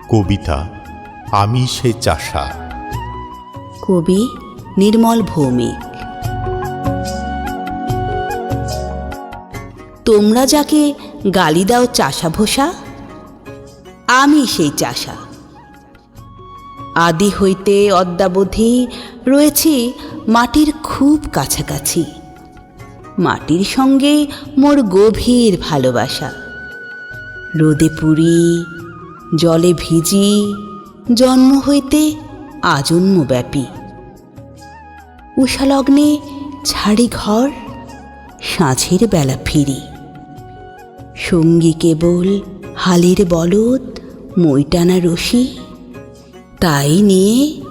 কবিতা আমি সে চাষা। কবি নির্মল ভৌমিক। তোমরা যাকে গালি দাও চাষা ভোষা, আমি সেই চাষা। আদি হইতে অদ্যাবধি রয়েছি মাটির খুব কাছাকাছি। মাটির সঙ্গে মোর গভীর ভালোবাসা। রোদে পুড়ি, জলে ভিজি, জন্ম হইতে আজন্মব্যাপী। উষালগ্নে ছাড়ি ঘর, সাঁঝের বেলা ফিরি। সঙ্গী কেবল হালের বলদ, মই টানা রশি। তাই নিয়ে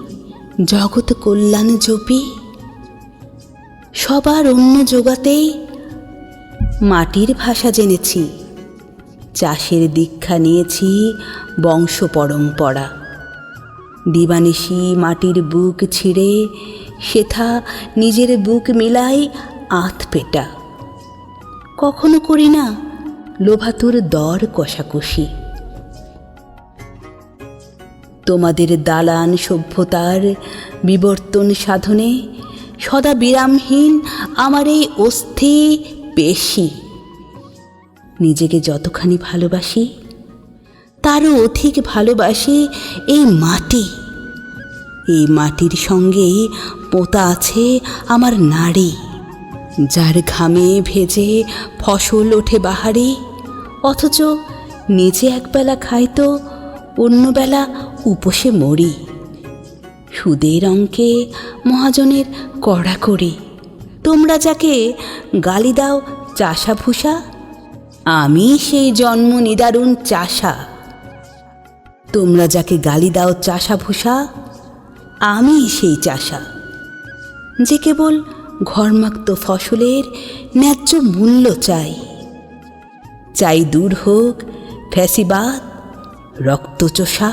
জগৎ কল্যাণ জপি। সবার অন্য জোগাতেই মাটির ভাষা জেনেছি। চাষের দীক্ষা নিয়েছি বংশ পরম্পরা। দিবানিশি মাটির বুক ছিঁড়ে সেথা নিজের বুক মিলাই আধ পেটা। কখনো করি না লোভাতুর দর কষাকষি। তোমাদের দালান সভ্যতার বিবর্তন সাধনে সদা বিরামহীন আমার এই অস্থি পেশি। নিজেকে যতখানি ভালোবাসি তারও অধিক ভালোবাসি এই মাটি। এই মাটির সঙ্গে পোঁতা আছে আমার নাড়ি, যার ঘামে ভেজে ফসল ওঠে বাহারি। অথচ নিজে একবেলা খাই তো অন্য বেলা উপসে মরি। সুদের অঙ্কে মহাজনের কড়াকড়ি। তোমরা যাকে গালি দাও চাষা ভুষা, আমি সেই জন্ম নিদারুণ চাষা। তোমরা যাকে গালি দাও চাষা ভুষা, আমি সেই চাষা, যে কেবল ঘরমাক্ত ফসলের ন্যায্য মূল্য চাই। চাই দূর হোক ফ্যাসিবাদ, রক্তচোষা।